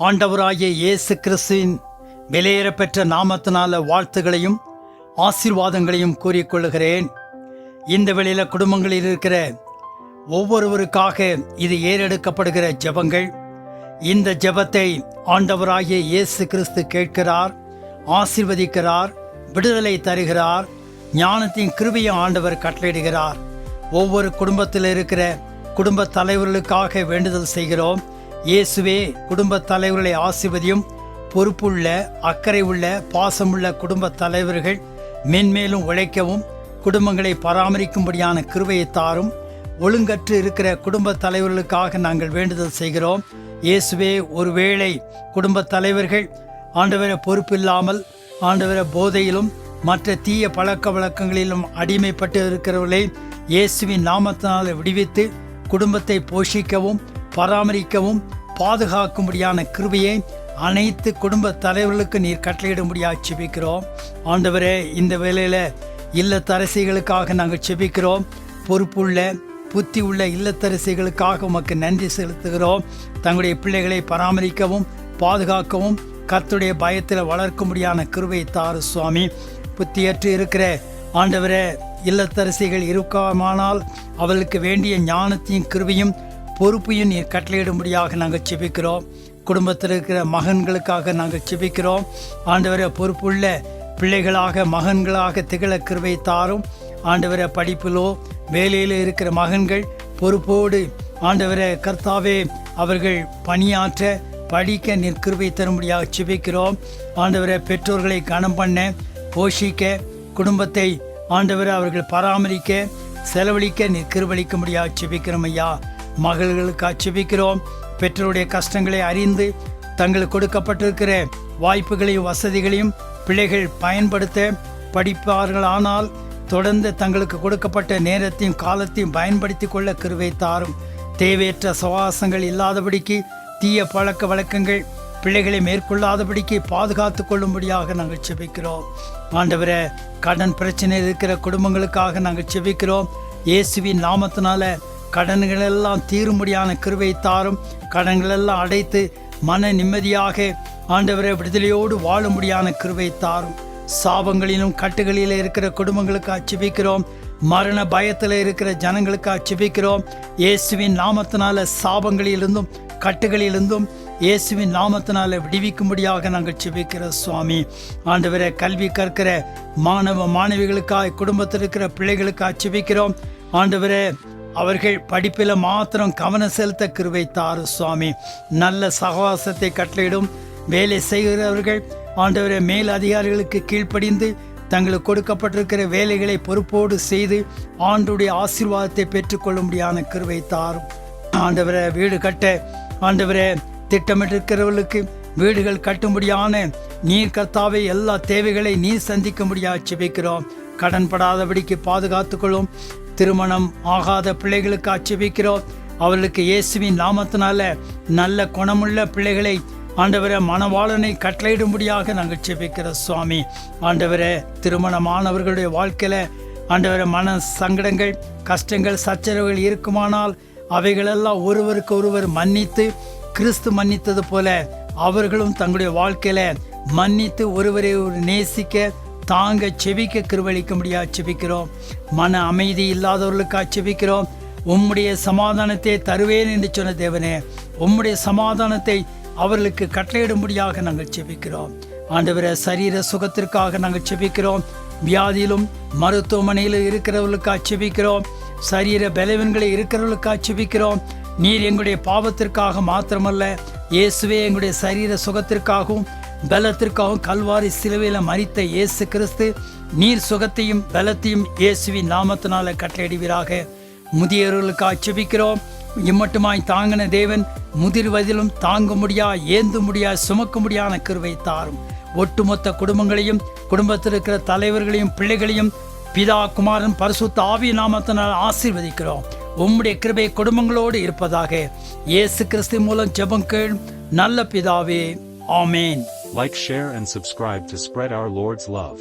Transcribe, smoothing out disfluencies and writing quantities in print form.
ஆண்டவராகிய இயேசு கிறிஸ்துவின் விலையேறப்பெற்ற நாமத்தினால வாழ்த்துகளையும் ஆசீர்வாதங்களையும் கூறிக்கொள்கிறேன். இந்த வேளையில குடும்பங்களில் இருக்கிற ஒவ்வொருவருக்காக இது ஏறெடுக்கப்படுகிற ஜெபங்கள். இந்த ஜெபத்தை ஆண்டவராகிய இயேசு கிறிஸ்து கேட்கிறார், ஆசீர்வதிக்கிறார், விடுதலை தருகிறார், ஞானத்தின் கிருபையை ஆண்டவர் கட்டளையிடுகிறார். ஒவ்வொரு குடும்பத்தில் இருக்கிற குடும்ப தலைவர்களுக்காக வேண்டுதல் செய்கிறோம். இயேசுவே குடும்ப தலைவர்களை ஆசீர்வதியும். பொறுப்புள்ள, அக்கறை உள்ள, பாசமுள்ள குடும்ப தலைவர்கள் மென்மேலும் உழைக்கவும் குடும்பங்களை பராமரிக்கும்படியான கிருபையை தாரும். ஒழுங்கற்று இருக்கிற குடும்ப தலைவர்களுக்காக நாங்கள் வேண்டுதல் செய்கிறோம். இயேசுவே, ஒருவேளை குடும்ப தலைவர்கள் ஆண்டவரை பொறுப்பில்லாமல் ஆண்டவரை போதையிலும் மற்ற தீய பழக்க வழக்கங்களிலும் அடிமைப்பட்டு இருக்கிறவர்களை இயேசுவின் நாமத்தினால் விடுவித்து குடும்பத்தை போஷிக்கவும் பராமரிக்கவும் பாதுகாக்கும்படியான கிருபையை அனைத்து குடும்ப தலைவர்களுக்கு நீர் கட்டளையிடும்படியாக செபிக்கிறோம். ஆண்டவரே, இந்த வேளையில் இல்லத்தரசிகளுக்காக நாங்கள் செபிக்கிறோம். பொறுப்புள்ள, புத்தி உள்ள இல்லத்தரசிகளுக்காக உமக்கு நன்றி செலுத்துகிறோம். தங்களுடைய பிள்ளைகளை பராமரிக்கவும் பாதுகாக்கவும் கர்த்தருடைய பயத்தில் வளர்க்கும்படியான கிருபையை தாரு சுவாமி. புத்தியற்று இருக்கிற ஆண்டவரே, இல்லத்தரசிகள் இருக்குமானால் அவர்களுக்கு வேண்டிய ஞானத்தையும் கிருபையும் பொறுப்பையும் நீர் கட்டளையிடும்படியாக நாங்கள் செபிக்கிறோம். குடும்பத்தில் இருக்கிற மகன்களுக்காக நாங்கள் செபிக்கிறோம். ஆண்டவரை, பொறுப்புள்ள பிள்ளைகளாக மகன்களாக திகழ கிருபை தாரும். ஆண்டவரை, படிப்பிலோ வேலையில் இருக்கிற மகன்கள் பொறுப்போடு ஆண்டவரை கர்த்தாவே அவர்கள் பணியாற்ற படிக்க நீர் கிருபை தரும்படியாக செபிக்கிறோம். ஆண்டவரை, பெற்றோர்களை கனம் பண்ண போஷிக்க குடும்பத்தை ஆண்டவரை அவர்கள் பராமரிக்க செலவழிக்க நீர் கிருபளிக்கும்படியாக செபிக்கிறோம். ஐயா, மகள்களுக்கு செபிக்கிறோம். பெற்றோருடைய கஷ்டங்களை அறிந்து தங்களுக்கு கொடுக்கப்பட்டிருக்கிற வாய்ப்புகளையும் வசதிகளையும் பிள்ளைகள் பயன்படுத்த படிப்பார்கள். ஆனால் தொடர்ந்து தங்களுக்கு கொடுக்கப்பட்ட நேரத்தையும் காலத்தையும் பயன்படுத்தி கொள்ள கிருபை தாரும். தேவையற்ற சவாசங்கள் இல்லாதபடிக்கு தீய பழக்க வழக்கங்கள் பிள்ளைகளை மேற்கொள்ளாதபடிக்கு பாதுகாத்து கொள்ளும்படியாக நாங்கள் செபிக்கிறோம். ஆண்டவரே, கடன் பிரச்சனை இருக்கிற குடும்பங்களுக்காக நாங்கள் செபிக்கிறோம். இயேசுவின் நாமத்தினால கடன்களெல்லாம் தீரும்படியான கிருபை தாரும். கடன்களெல்லாம் அடைத்து மன நிம்மதியாக ஆண்டவரை விடுதலையோடு வாழும்படியான கிருபை தாரும். சாபங்களிலும் கட்டுகளில் இருக்கிற குடும்பங்களுக்கு அச்சபிக்கிறோம். மரண பயத்தில் இருக்கிற ஜனங்களுக்கு அச்சபிக்கிறோம். இயேசுவின் நாமத்தினால சாபங்களிலிருந்தும் கட்டுகளிலிருந்தும் இயேசுவின் நாமத்தினால விடுவிக்கும்படியாக நாங்கள் செபிக்கிறோம் சுவாமி. ஆண்டவரை, கல்வி கற்கிற மாணவ மாணவிகளுக்காக குடும்பத்தில் இருக்கிற பிள்ளைகளுக்கு அச்சபிக்கிறோம். ஆண்டவரை, அவர்கள் படிப்பில் மாத்திரம் கவனம் செலுத்த கிருபை தாரு சுவாமி. நல்ல சகவாசத்தை கட்டளையிடும். வேலை செய்கிறவர்கள் ஆண்டவரை மேல் அதிகாரிகளுக்கு கீழ்ப்படிந்து தங்களுக்கு கொடுக்கப்பட்டிருக்கிற வேலைகளை பொறுப்போடு செய்து ஆண்டுடைய ஆசீர்வாதத்தை பெற்றுக்கொள்ளும்படியான கிருபை தாரும். ஆண்டவரை, வீடு கட்ட ஆண்டவரை திட்டமிட்டிருக்கிறவர்களுக்கு வீடுகள் கட்டும்படியான நீர் கர்த்தாவை எல்லா தேவைகளை நீர் சந்திக்கும்படியாக செபிக்கிறோம். கடன் படாதபடிக்கு பாதுகாத்துக்கொள்ளும். திருமணம் ஆகாத பிள்ளைகளுக்கு அச்சபிக்கிறோம். அவர்களுக்கு இயேசுவின் நாமத்தினால நல்ல குணமுள்ள பிள்ளைகளை ஆண்டவரை மணவாளனை கட்டளையிடும்படியாக நாங்கள் செபிக்கிறோம் சுவாமி. ஆண்டவரை, திருமணமானவர்களுடைய வாழ்க்கையில் ஆண்டவரை மன சங்கடங்கள் கஷ்டங்கள் சச்சரவுகள் இருக்குமானால் அவைகளெல்லாம் ஒருவருக்கு ஒருவர் மன்னித்து கிறிஸ்து மன்னித்தது போல அவர்களும் தங்களுடைய வாழ்க்கையில மன்னித்து ஒருவரை ஒரு நேசிக்க தாங்க செபிக்க கிருபளிக்க முடியாது செபிக்கிறோம். மன அமைதி இல்லாதவர்களுக்கு செபிக்கிறோம். உம்முடைய சமாதானத்தை தருவேன் என்று சொன்ன தேவனே, உம்முடைய சமாதானத்தை அவர்களுக்கு கட்டளையிடும்படியாக நாங்கள் செபிக்கிறோம். ஆண்டவரை, சரீர சுகத்திற்காக நாங்கள் செபிக்கிறோம். வியாதியிலும் மருத்துவமனையில் இருக்கிறவர்களுக்கு செபிக்கிறோம். சரீர பலவீனங்களை இருக்கிறவர்களுக்கு செபிக்கிறோம். நீர் எங்களுடைய பாவத்திற்காக மாத்திரமல்ல இயேசுவே எங்களுடைய சரீர சுகத்திற்காகவும் பலத்திற்காகவும் கல்வாரி சிலுவையில் மரித்த இயேசு கிறிஸ்து நீர் சுகத்தையும் பலத்தையும் இயேசுவின் நாமத்தினால கட்டளையிடுவீராக. முதியவர்களுக்கு செபிக்கிறோம். இம்மட்டுமாய் தாங்கின தேவன் முதிர் வயதிலும் தாங்க முடியா ஏந்து முடியா சுமக்க முடியாத கிருபை தாரும். ஒட்டுமொத்த குடும்பங்களையும் குடும்பத்தில் இருக்கிற தலைவர்களையும் பிள்ளைகளையும் பிதா குமாரன் பரிசுத்த ஆவி நாமத்தினால் ஆசீர்வதிக்கிறோம். உம்முடைய கிருபை குடும்பங்களோடு இருப்பதாக. இயேசு கிறிஸ்து மூலம் ஜெபம் கேள் நல்ல பிதாவே, ஆமேன். Like, share and subscribe to spread our Lord's love.